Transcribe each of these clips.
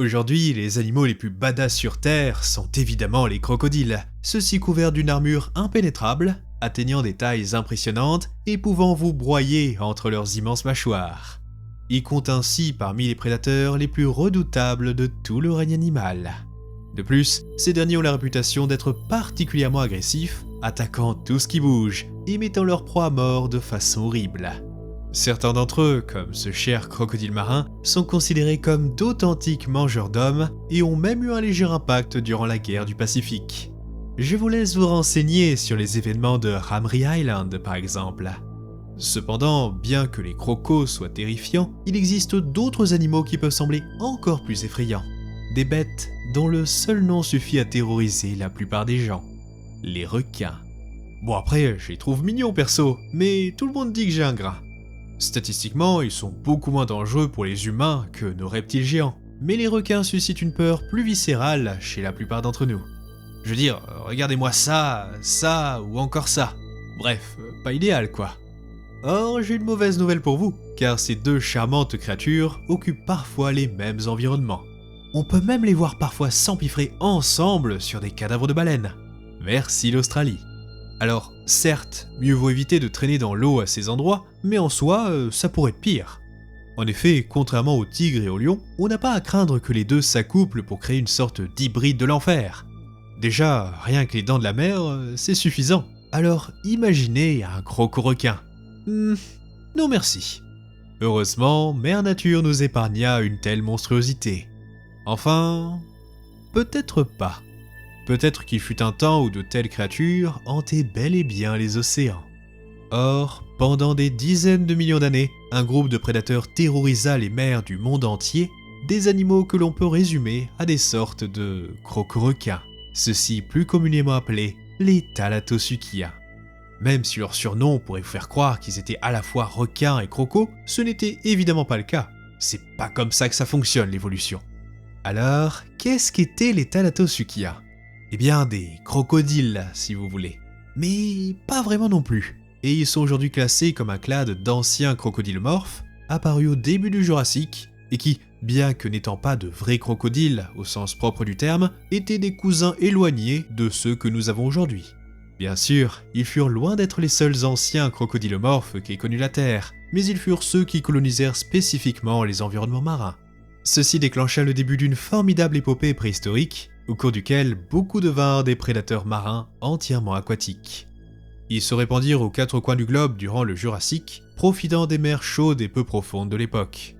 Aujourd'hui, les animaux les plus badass sur Terre sont évidemment les crocodiles, ceux-ci couverts d'une armure impénétrable, atteignant des tailles impressionnantes et pouvant vous broyer entre leurs immenses mâchoires. Ils comptent ainsi parmi les prédateurs les plus redoutables de tout le règne animal. De plus, ces derniers ont la réputation d'être particulièrement agressifs, attaquant tout ce qui bouge et mettant leur proie à mort de façon horrible. Certains d'entre eux, comme ce cher crocodile marin, sont considérés comme d'authentiques mangeurs d'hommes et ont même eu un léger impact durant la guerre du Pacifique. Je vous laisse vous renseigner sur les événements de Ramree Island par exemple. Cependant, bien que les crocos soient terrifiants, il existe d'autres animaux qui peuvent sembler encore plus effrayants. Des bêtes dont le seul nom suffit à terroriser la plupart des gens. Les requins. Bon après, je les trouve mignons perso, mais tout le monde dit que j'ai un grain. Statistiquement, ils sont beaucoup moins dangereux pour les humains que nos reptiles géants, mais les requins suscitent une peur plus viscérale chez la plupart d'entre nous. Je veux dire, regardez-moi ça, ça ou encore ça. Bref, pas idéal quoi. Or, j'ai une mauvaise nouvelle pour vous, car ces deux charmantes créatures occupent parfois les mêmes environnements. On peut même les voir parfois s'empiffrer ensemble sur des cadavres de baleines. Merci l'Australie. Alors, certes, mieux vaut éviter de traîner dans l'eau à ces endroits, mais en soi, ça pourrait être pire. En effet, contrairement aux tigres et aux lions, on n'a pas à craindre que les deux s'accouplent pour créer une sorte d'hybride de l'enfer. Déjà, rien que les dents de la mer, c'est suffisant. Alors, imaginez un croco-requin. Non merci. Heureusement, Mère Nature nous épargna une telle monstruosité. Enfin, peut-être pas. Peut-être qu'il fut un temps où de telles créatures hantaient bel et bien les océans. Or, pendant des dizaines de millions d'années, un groupe de prédateurs terrorisa les mers du monde entier, des animaux que l'on peut résumer à des sortes de croco-requins, ceux-ci plus communément appelés les Thalattosuchia. Même si leur surnom pourrait vous faire croire qu'ils étaient à la fois requins et crocos, ce n'était évidemment pas le cas. C'est pas comme ça que ça fonctionne l'évolution. Alors, qu'est-ce qu'étaient les Thalattosuchia ? Eh bien, des crocodiles, si vous voulez. Mais pas vraiment non plus. Et ils sont aujourd'hui classés comme un clade d'anciens crocodilomorphes, apparus au début du Jurassique, et qui, bien que n'étant pas de vrais crocodiles au sens propre du terme, étaient des cousins éloignés de ceux que nous avons aujourd'hui. Bien sûr, ils furent loin d'être les seuls anciens crocodilomorphes qu'ait connus la Terre, mais ils furent ceux qui colonisèrent spécifiquement les environnements marins. Ceci déclencha le début d'une formidable épopée préhistorique, au cours duquel beaucoup devinrent des prédateurs marins entièrement aquatiques. Ils se répandirent aux quatre coins du globe durant le Jurassique, profitant des mers chaudes et peu profondes de l'époque.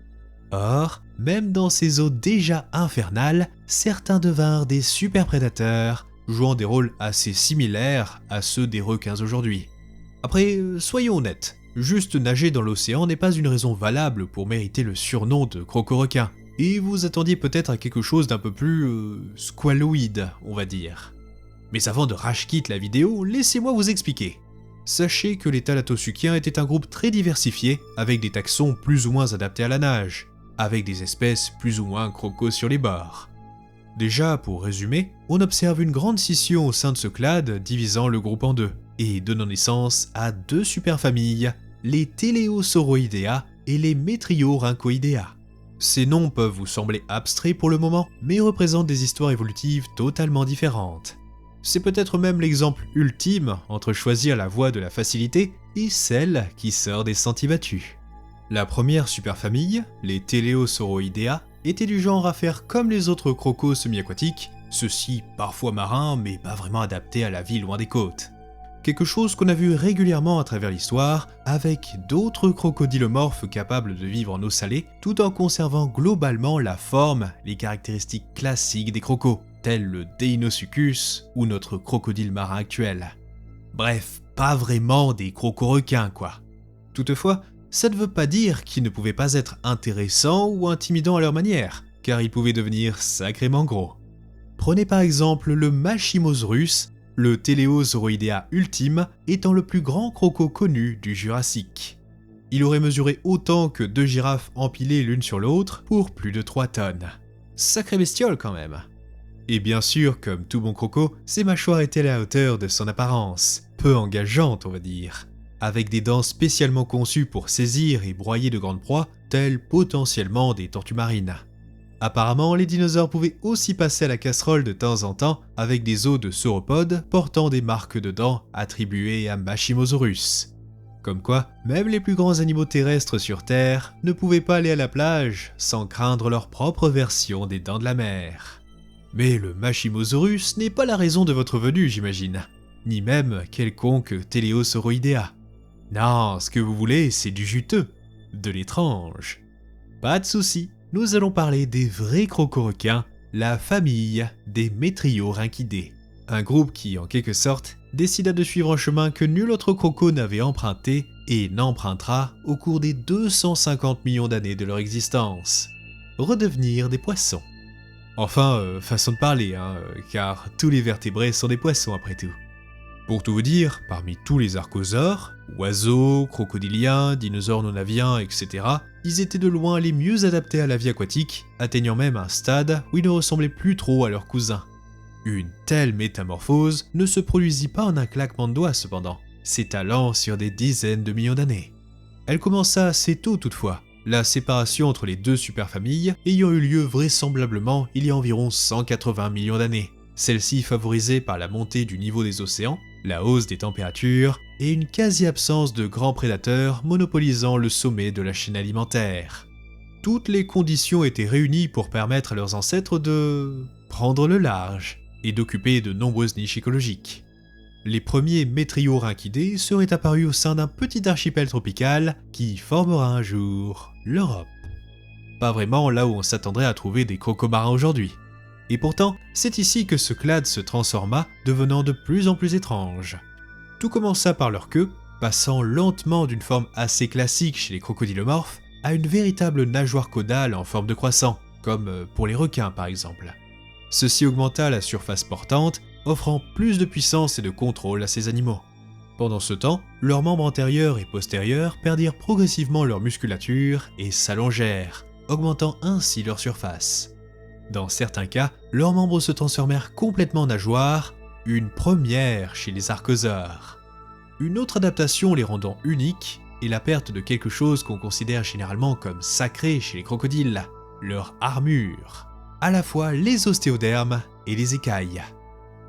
Or, même dans ces eaux déjà infernales, certains devinrent des super prédateurs, jouant des rôles assez similaires à ceux des requins aujourd'hui. Après, soyons honnêtes, juste nager dans l'océan n'est pas une raison valable pour mériter le surnom de croco-requin. Et vous attendiez peut-être à quelque chose d'un peu plus squaloïde, on va dire. Mais avant de rage quitte la vidéo, laissez-moi vous expliquer. Sachez que les Thalattosuchiens étaient un groupe très diversifié, avec des taxons plus ou moins adaptés à la nage, avec des espèces plus ou moins crocos sur les bords. Déjà, pour résumer, on observe une grande scission au sein de ce clade divisant le groupe en deux, et donnant naissance à deux superfamilles, les Teleosauroidea et les Metriorhynchoidea. Ces noms peuvent vous sembler abstraits pour le moment, mais représentent des histoires évolutives totalement différentes. C'est peut-être même l'exemple ultime entre choisir la voie de la facilité et celle qui sort des sentiers battus. La première superfamille, les Teleosauroidea, était du genre à faire comme les autres crocos semi-aquatiques, ceux-ci parfois marins mais pas vraiment adaptés à la vie loin des côtes. Quelque chose qu'on a vu régulièrement à travers l'histoire, avec d'autres crocodilomorphes capables de vivre en eau salée, tout en conservant globalement la forme, les caractéristiques classiques des crocos, tels le Deinosuchus ou notre crocodile marin actuel. Bref, pas vraiment des croco-requins quoi. Toutefois, ça ne veut pas dire qu'ils ne pouvaient pas être intéressants ou intimidants à leur manière, car ils pouvaient devenir sacrément gros. Prenez par exemple le Machimosaurus, le Teleosauroidea ultime étant le plus grand croco connu du Jurassique. Il aurait mesuré autant que deux girafes empilées l'une sur l'autre pour plus de 3 tonnes. Sacrée bestiole quand même. Et bien sûr, comme tout bon croco, ses mâchoires étaient à la hauteur de son apparence, peu engageante on va dire, avec des dents spécialement conçues pour saisir et broyer de grandes proies, telles potentiellement des tortues marines. Apparemment, les dinosaures pouvaient aussi passer à la casserole de temps en temps avec des os de sauropodes portant des marques de dents attribuées à Machimosaurus. Comme quoi, même les plus grands animaux terrestres sur Terre ne pouvaient pas aller à la plage sans craindre leur propre version des dents de la mer. Mais le Machimosaurus n'est pas la raison de votre venue, j'imagine, ni même quelconque Teleosauroidea. Non, ce que vous voulez, c'est du juteux, de l'étrange. Pas de souci, nous allons parler des vrais crocoroquins, la famille des Metriorhynchidae. Un groupe qui, en quelque sorte, décida de suivre un chemin que nul autre croco n'avait emprunté et n'empruntera au cours des 250 millions d'années de leur existence. Redevenir des poissons. Enfin, façon de parler, car tous les vertébrés sont des poissons après tout. Pour tout vous dire, parmi tous les archosaures, oiseaux, crocodiliens, dinosaures non aviens, etc., ils étaient de loin les mieux adaptés à la vie aquatique, atteignant même un stade où ils ne ressemblaient plus trop à leurs cousins. Une telle métamorphose ne se produisit pas en un claquement de doigts cependant, s'étalant sur des dizaines de millions d'années. Elle commença assez tôt toutefois, la séparation entre les deux superfamilles ayant eu lieu vraisemblablement il y a environ 180 millions d'années, celle-ci favorisée par la montée du niveau des océans, la hausse des températures et une quasi-absence de grands prédateurs monopolisant le sommet de la chaîne alimentaire. Toutes les conditions étaient réunies pour permettre à leurs ancêtres de prendre le large et d'occuper de nombreuses niches écologiques. Les premiers Metriorhynchidae seraient apparus au sein d'un petit archipel tropical qui formera un jour l'Europe. Pas vraiment là où on s'attendrait à trouver des crocomarins aujourd'hui. Et pourtant, c'est ici que ce clade se transforma, devenant de plus en plus étrange. Tout commença par leur queue, passant lentement d'une forme assez classique chez les crocodilomorphes à une véritable nageoire caudale en forme de croissant, comme pour les requins par exemple. Ceci augmenta la surface portante, offrant plus de puissance et de contrôle à ces animaux. Pendant ce temps, leurs membres antérieurs et postérieurs perdirent progressivement leur musculature et s'allongèrent, augmentant ainsi leur surface. Dans certains cas, leurs membres se transformèrent complètement en nageoires, une première chez les archosaures. Une autre adaptation les rendant uniques est la perte de quelque chose qu'on considère généralement comme sacré chez les crocodiles, leur armure, à la fois les ostéodermes et les écailles.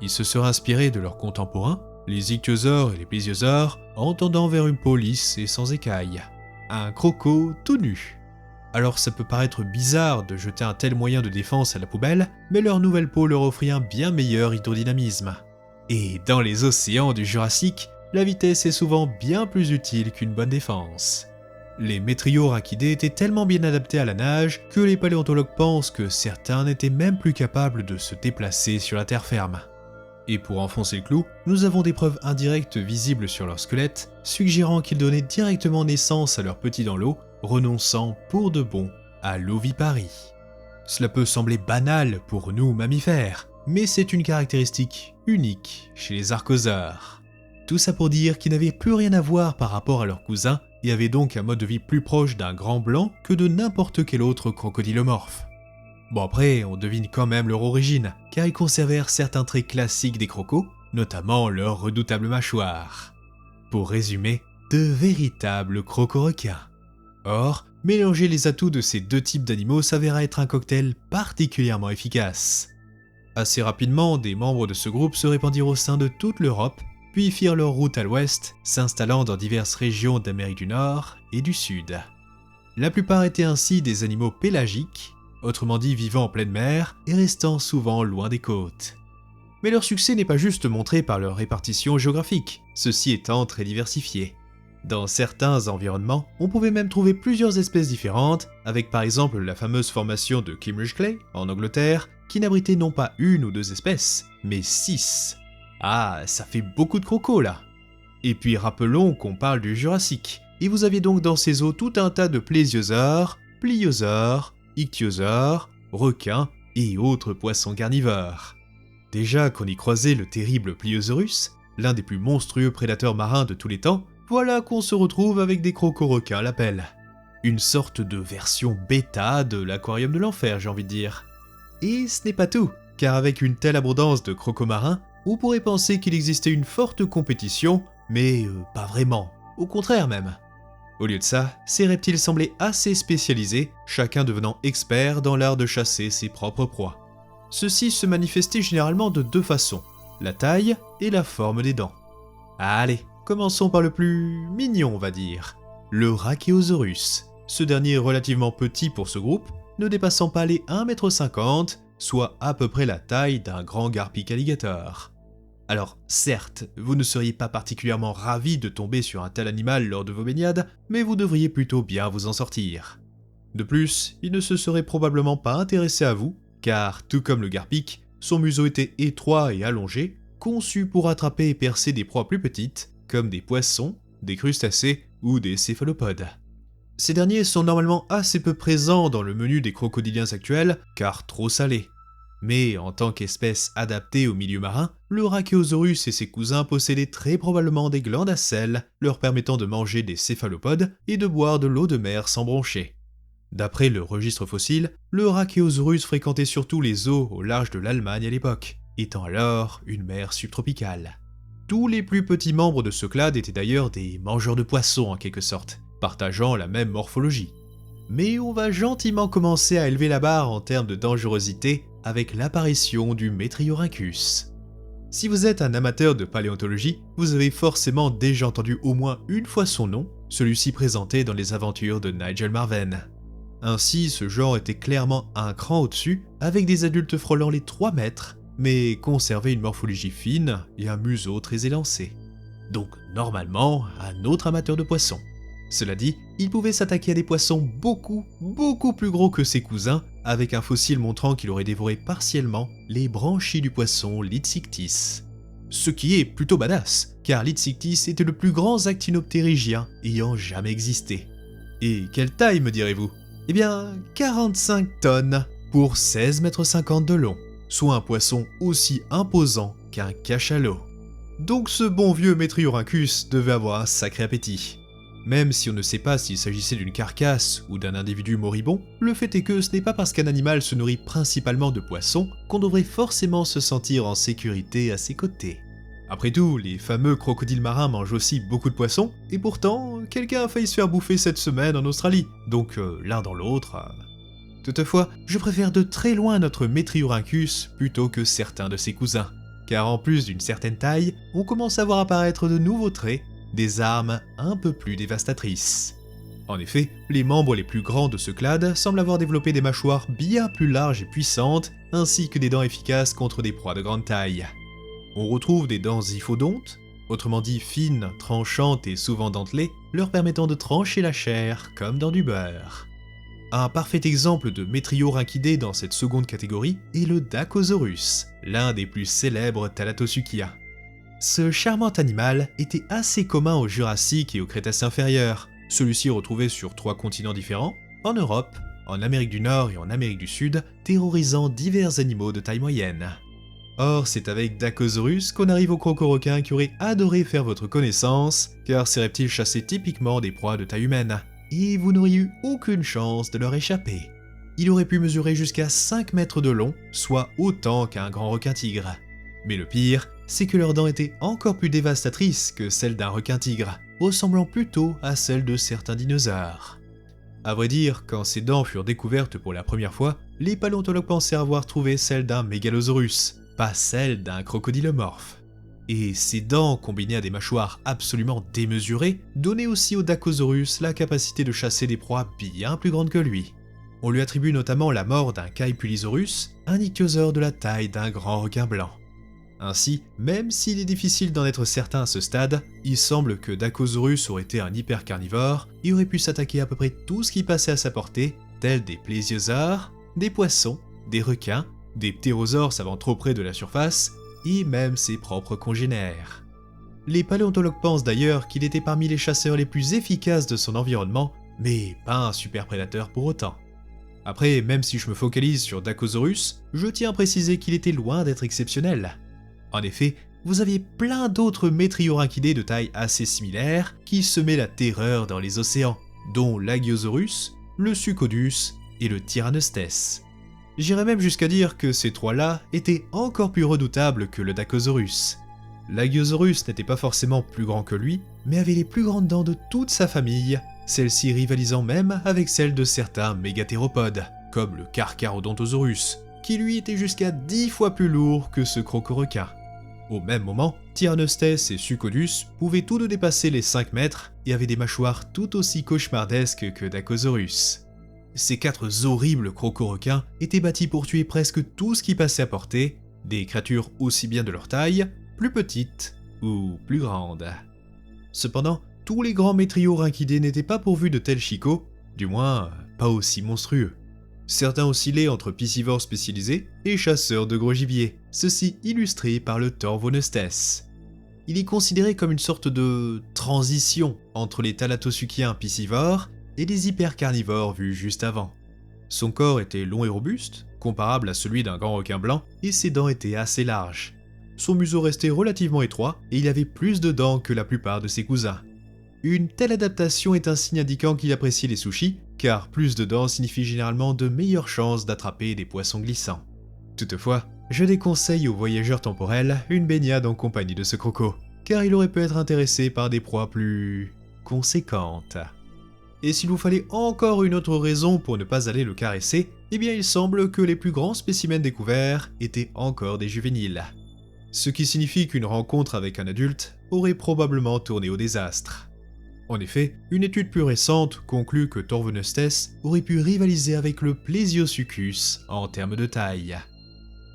Ils se seraient inspirés de leurs contemporains, les ichthyosaures et les plésiosaures, en tendant vers une peau lisse et sans écailles. Un croco tout nu. Alors ça peut paraître bizarre de jeter un tel moyen de défense à la poubelle, mais leur nouvelle peau leur offrit un bien meilleur hydrodynamisme. Et dans les océans du Jurassique, la vitesse est souvent bien plus utile qu'une bonne défense. Les Metriorhynchidae étaient tellement bien adaptés à la nage que les paléontologues pensent que certains n'étaient même plus capables de se déplacer sur la terre ferme. Et pour enfoncer le clou, nous avons des preuves indirectes visibles sur leur squelette, suggérant qu'ils donnaient directement naissance à leurs petits dans l'eau, renonçant pour de bon à l'oviparie. Cela peut sembler banal pour nous mammifères, mais c'est une caractéristique unique chez les archosaures. Tout ça pour dire qu'ils n'avaient plus rien à voir par rapport à leurs cousins et avaient donc un mode de vie plus proche d'un grand blanc que de n'importe quel autre crocodilomorphe. Bon après, on devine quand même leur origine, car ils conservèrent certains traits classiques des crocos, notamment leur redoutable mâchoire. Pour résumer, de véritables crocoroquins. Or, mélanger les atouts de ces deux types d'animaux s'avéra être un cocktail particulièrement efficace. Assez rapidement, des membres de ce groupe se répandirent au sein de toute l'Europe, puis firent leur route à l'ouest, s'installant dans diverses régions d'Amérique du Nord et du Sud. La plupart étaient ainsi des animaux pélagiques, autrement dit vivant en pleine mer et restant souvent loin des côtes. Mais leur succès n'est pas juste montré par leur répartition géographique, ceci étant très diversifié. Dans certains environnements, on pouvait même trouver plusieurs espèces différentes, avec par exemple la fameuse formation de Kimmeridge Clay, en Angleterre, qui n'abritait non pas une ou deux espèces, mais 6. Ah, ça fait beaucoup de crocos là. Et puis rappelons qu'on parle du Jurassique, et vous aviez donc dans ces eaux tout un tas de plésiosaures, pliosaures, ichthyosaures, requins et autres poissons carnivores. Déjà qu'on y croisait le terrible Pliosaurus, l'un des plus monstrueux prédateurs marins de tous les temps, voilà qu'on se retrouve avec des crocoroquins à la pelle. Une sorte de version bêta de l'aquarium de l'enfer, j'ai envie de dire. Et ce n'est pas tout, car avec une telle abondance de crocomarins, on pourrait penser qu'il existait une forte compétition, mais pas vraiment, au contraire même. Au lieu de ça, ces reptiles semblaient assez spécialisés, chacun devenant expert dans l'art de chasser ses propres proies. Ceux-ci se manifestaient généralement de deux façons, la taille et la forme des dents. Allez, commençons par le plus mignon on va dire, le Rachéosaurus. Ce dernier est relativement petit pour ce groupe, ne dépassant pas les 1,50 m, soit à peu près la taille d'un grand garpic alligator. Alors certes, vous ne seriez pas particulièrement ravi de tomber sur un tel animal lors de vos baignades, mais vous devriez plutôt bien vous en sortir. De plus, il ne se serait probablement pas intéressé à vous, car tout comme le garpic, son museau était étroit et allongé, conçu pour attraper et percer des proies plus petites, comme des poissons, des crustacés ou des céphalopodes. Ces derniers sont normalement assez peu présents dans le menu des crocodiliens actuels, car trop salés. Mais en tant qu'espèce adaptée au milieu marin, le Rachéosaurus et ses cousins possédaient très probablement des glandes à sel, leur permettant de manger des céphalopodes et de boire de l'eau de mer sans broncher. D'après le registre fossile, le Rachéosaurus fréquentait surtout les eaux au large de l'Allemagne à l'époque, étant alors une mer subtropicale. Tous les plus petits membres de ce clade étaient d'ailleurs des mangeurs de poissons en quelque sorte, partageant la même morphologie. Mais on va gentiment commencer à élever la barre en termes de dangerosité avec l'apparition du Metriorhynchus. Si vous êtes un amateur de paléontologie, vous avez forcément déjà entendu au moins une fois son nom, celui-ci présenté dans les aventures de Nigel Marven. Ainsi, ce genre était clairement un cran au-dessus, avec des adultes frôlant les 3 mètres, mais conservait une morphologie fine et un museau très élancé. Donc normalement, un autre amateur de poissons. Cela dit, il pouvait s'attaquer à des poissons beaucoup plus gros que ses cousins, avec un fossile montrant qu'il aurait dévoré partiellement les branchies du poisson Lithsictis. Ce qui est plutôt badass, car Lithsictis était le plus grand actinoptérygien ayant jamais existé. Et quelle taille me direz-vous ? Eh bien, 45 tonnes pour 16,50 m de long, soit un poisson aussi imposant qu'un cachalot. Donc ce bon vieux Metriorhynchus devait avoir un sacré appétit. Même si on ne sait pas s'il s'agissait d'une carcasse ou d'un individu moribond, le fait est que ce n'est pas parce qu'un animal se nourrit principalement de poissons qu'on devrait forcément se sentir en sécurité à ses côtés. Après tout, les fameux crocodiles marins mangent aussi beaucoup de poissons, et pourtant, quelqu'un a failli se faire bouffer cette semaine en Australie, donc l'un dans l'autre... Toutefois, je préfère de très loin notre Metriorhynchus plutôt que certains de ses cousins, car en plus d'une certaine taille, on commence à voir apparaître de nouveaux traits, des armes un peu plus dévastatrices. En effet, les membres les plus grands de ce clade semblent avoir développé des mâchoires bien plus larges et puissantes, ainsi que des dents efficaces contre des proies de grande taille. On retrouve des dents zyphodontes, autrement dit fines, tranchantes et souvent dentelées, leur permettant de trancher la chair comme dans du beurre. Un parfait exemple de Metriorhynchidé dans cette seconde catégorie est le Dacosaurus, l'un des plus célèbres Thalattosuchia. Ce charmant animal était assez commun au Jurassique et au Crétacé inférieur, celui-ci retrouvé sur 3 continents différents, en Europe, en Amérique du Nord et en Amérique du Sud, terrorisant divers animaux de taille moyenne. Or, c'est avec Dacosaurus qu'on arrive aux crocoroquins qui auraient adoré faire votre connaissance, car ces reptiles chassaient typiquement des proies de taille humaine, et vous n'auriez eu aucune chance de leur échapper. Il aurait pu mesurer jusqu'à 5 mètres de long, soit autant qu'un grand requin-tigre. Mais le pire, c'est que leurs dents étaient encore plus dévastatrices que celles d'un requin-tigre, ressemblant plutôt à celles de certains dinosaures. À vrai dire, quand ces dents furent découvertes pour la première fois, les paléontologues pensaient avoir trouvé celles d'un mégalosaurus, pas celles d'un crocodilomorphe. Et ces dents, combinées à des mâchoires absolument démesurées, donnaient aussi au Dacosaurus la capacité de chasser des proies bien plus grandes que lui. On lui attribue notamment la mort d'un Caepulisaurus, un ichthyosaure de la taille d'un grand requin blanc. Ainsi, même s'il est difficile d'en être certain à ce stade, il semble que Dacosaurus aurait été un hypercarnivore et aurait pu s'attaquer à peu près tout ce qui passait à sa portée, tels des plésiosaures, des poissons, des requins, des ptérosaures savant trop près de la surface, et même ses propres congénères. Les paléontologues pensent d'ailleurs qu'il était parmi les chasseurs les plus efficaces de son environnement, mais pas un super prédateur pour autant. Après, même si je me focalise sur Dacosaurus, je tiens à préciser qu'il était loin d'être exceptionnel. En effet, vous aviez plein d'autres Metriorhynchidés de taille assez similaire qui semaient la terreur dans les océans, dont l'Agiosaurus, le Suchodus et le Tyrannostes. J'irais même jusqu'à dire que ces trois-là étaient encore plus redoutables que le Dacosaurus. L'Agiosaurus n'était pas forcément plus grand que lui, mais avait les plus grandes dents de toute sa famille, celles-ci rivalisant même avec celles de certains mégathéropodes, comme le Carcharodontosaurus, qui lui était jusqu'à 10 fois plus lourd que ce crocorequin. Au même moment, Tyrannostes et Suchodus pouvaient tous deux dépasser les 5 mètres et avaient des mâchoires tout aussi cauchemardesques que Dacosaurus. Ces 4 horribles crocorequins étaient bâtis pour tuer presque tout ce qui passait à portée, des créatures aussi bien de leur taille, plus petites ou plus grandes. Cependant, tous les grands métriorhynchidés n'étaient pas pourvus de tels chicots, du moins pas aussi monstrueux. Certains oscillaient entre piscivores spécialisés et chasseurs de gros gibier, ceci illustré par le Torvonestes. Il est considéré comme une sorte de transition entre les thalattosuchiens piscivores et les hypercarnivores vus juste avant. Son corps était long et robuste, comparable à celui d'un grand requin blanc, et ses dents étaient assez larges. Son museau restait relativement étroit et il avait plus de dents que la plupart de ses cousins. Une telle adaptation est un signe indiquant qu'il apprécie les sushis, car plus de dents signifie généralement de meilleures chances d'attraper des poissons glissants. Toutefois, je déconseille aux voyageurs temporels une baignade en compagnie de ce croco, car il aurait pu être intéressé par des proies plus conséquentes. Et s'il vous fallait encore une autre raison pour ne pas aller le caresser, eh bien il semble que les plus grands spécimens découverts étaient encore des juvéniles. Ce qui signifie qu'une rencontre avec un adulte aurait probablement tourné au désastre. En effet, une étude plus récente conclut que Torvonestes aurait pu rivaliser avec le Plesiosuchus en termes de taille.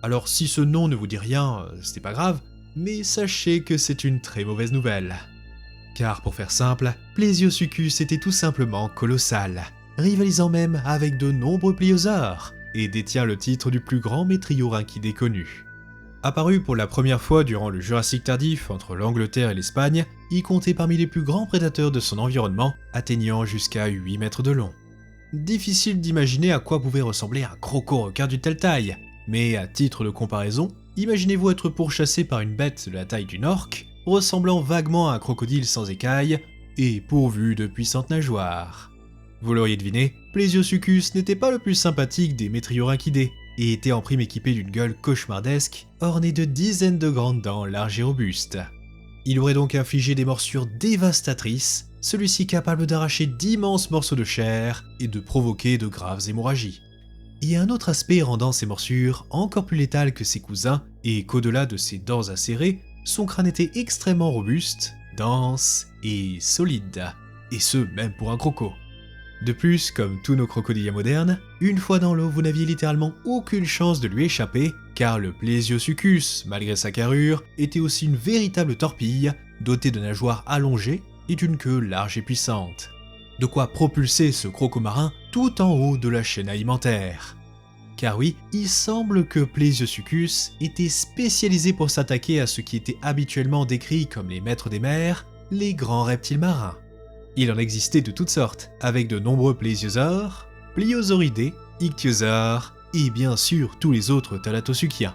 Alors si ce nom ne vous dit rien, c'est pas grave, mais sachez que c'est une très mauvaise nouvelle. Car pour faire simple, Plesiosuchus était tout simplement colossal, rivalisant même avec de nombreux pliosaures, et détient le titre du plus grand métriorhynchidé connu. Apparu pour la première fois durant le Jurassique tardif entre l'Angleterre et l'Espagne, il comptait parmi les plus grands prédateurs de son environnement, atteignant jusqu'à 8 mètres de long. Difficile d'imaginer à quoi pouvait ressembler un crocorequin d'une telle taille, mais à titre de comparaison, imaginez-vous être pourchassé par une bête de la taille d'une orque, ressemblant vaguement à un crocodile sans écailles, et pourvu de puissantes nageoires. Vous l'auriez deviné, Plesiosuchus n'était pas le plus sympathique des métriorhynchidés, et était en prime équipé d'une gueule cauchemardesque, ornée de dizaines de grandes dents larges et robustes. Il aurait donc infligé des morsures dévastatrices, celui-ci capable d'arracher d'immenses morceaux de chair et de provoquer de graves hémorragies. Il y a un autre aspect rendant ces morsures encore plus létales que ses cousins, et qu'au-delà de ses dents acérées, son crâne était extrêmement robuste, dense et solide, et ce même pour un croco. De plus, comme tous nos crocodiles modernes, une fois dans l'eau vous n'aviez littéralement aucune chance de lui échapper, car le Plesiosuchus, malgré sa carrure, était aussi une véritable torpille, dotée de nageoires allongées et d'une queue large et puissante. De quoi propulser ce croco marin tout en haut de la chaîne alimentaire. Car oui, il semble que Plesiosuchus était spécialisé pour s'attaquer à ce qui était habituellement décrit comme les maîtres des mers, les grands reptiles marins. Il en existait de toutes sortes, avec de nombreux plésiosaures, pliosauridés, ichthyosaures et bien sûr tous les autres thalattosuchiens.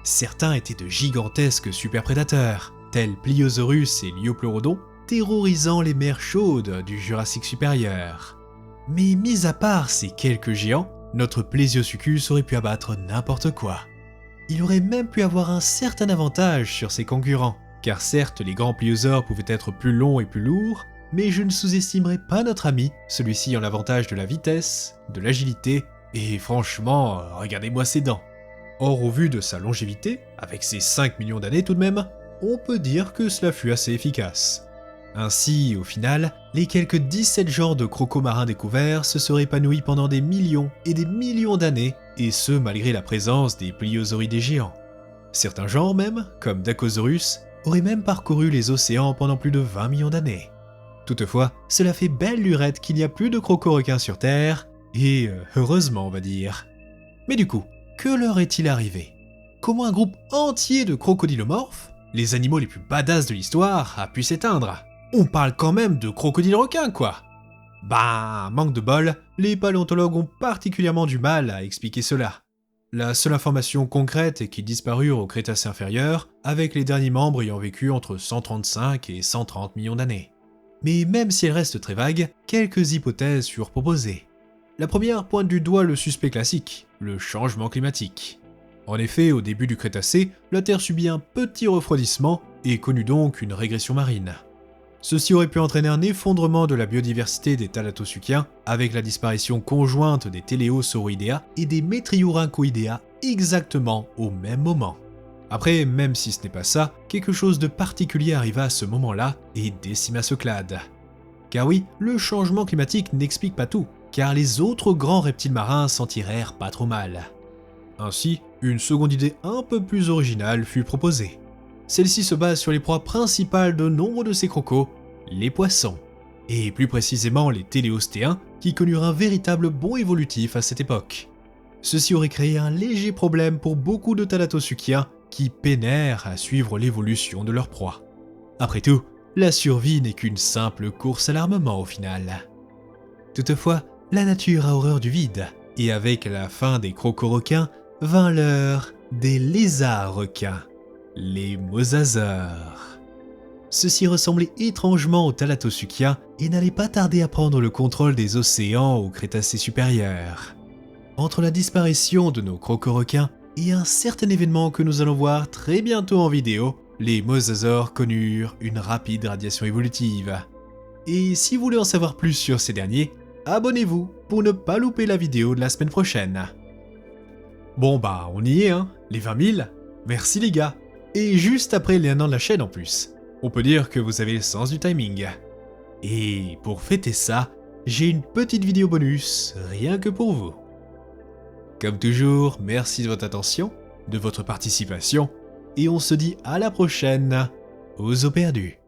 Certains étaient de gigantesques superprédateurs, tels Pliosaurus et Liopleurodon, terrorisant les mers chaudes du Jurassique supérieur. Mais mis à part ces quelques géants, notre Plesiosuchus aurait pu abattre n'importe quoi. Il aurait même pu avoir un certain avantage sur ses concurrents, car certes les grands pliosaures pouvaient être plus longs et plus lourds, mais je ne sous-estimerai pas notre ami, celui-ci ayant l'avantage de la vitesse, de l'agilité, et franchement, regardez-moi ses dents. Or au vu de sa longévité, avec ses 5 millions d'années tout de même, on peut dire que cela fut assez efficace. Ainsi, au final, les quelques 17 genres de crocos marins découverts se seraient épanouis pendant des millions et des millions d'années, et ce malgré la présence des pliosauridés géants. Certains genres même, comme Dacosaurus, auraient même parcouru les océans pendant plus de 20 millions d'années. Toutefois, cela fait belle lurette qu'il n'y a plus de crocorequins sur Terre, et heureusement on va dire. Mais du coup, que leur est-il arrivé? Comment un groupe entier de crocodilomorphes, les animaux les plus badass de l'histoire, a pu s'éteindre? On parle quand même de crocodiles requins quoi! Bah, manque de bol, les paléontologues ont particulièrement du mal à expliquer cela. La seule information concrète est qu'ils disparurent au Crétacé inférieur, avec les derniers membres ayant vécu entre 135 et 130 millions d'années. Mais même si elle reste très vague, quelques hypothèses furent proposées. La première pointe du doigt le suspect classique, le changement climatique. En effet, au début du Crétacé, la Terre subit un petit refroidissement et connut donc une régression marine. Ceci aurait pu entraîner un effondrement de la biodiversité des Thalattosuchiens avec la disparition conjointe des Teleosauridea et des Metriorhynchoidea exactement au même moment. Après, même si ce n'est pas ça, quelque chose de particulier arriva à ce moment-là et décima ce clade. Car oui, le changement climatique n'explique pas tout, car les autres grands reptiles marins s'en tirèrent pas trop mal. Ainsi, une seconde idée un peu plus originale fut proposée. Celle-ci se base sur les proies principales de nombre de ces crocos, les poissons, et plus précisément les téléostéens qui connurent un véritable bond évolutif à cette époque. Ceci aurait créé un léger problème pour beaucoup de Thalattosuchiens qui peinèrent à suivre l'évolution de leur proie. Après tout, la survie n'est qu'une simple course à l'armement au final. Toutefois, la nature a horreur du vide, et avec la fin des crocoroquins, vint l'heure des lézards-requins, les mosasaures. Ceux-ci ressemblaient étrangement aux Thalattosuchiens et n'allaient pas tarder à prendre le contrôle des océans au Crétacé supérieur. Entre la disparition de nos crocoroquins et un certain événement que nous allons voir très bientôt en vidéo, les mosasaures connurent une rapide radiation évolutive. Et si vous voulez en savoir plus sur ces derniers, abonnez-vous pour ne pas louper la vidéo de la semaine prochaine. Bon bah on y est hein, les 20 000, merci les gars. Et juste après les 1 an de la chaîne en plus, on peut dire que vous avez le sens du timing. Et pour fêter ça, j'ai une petite vidéo bonus rien que pour vous. Comme toujours, merci de votre attention, de votre participation, et on se dit à la prochaine aux eaux perdues.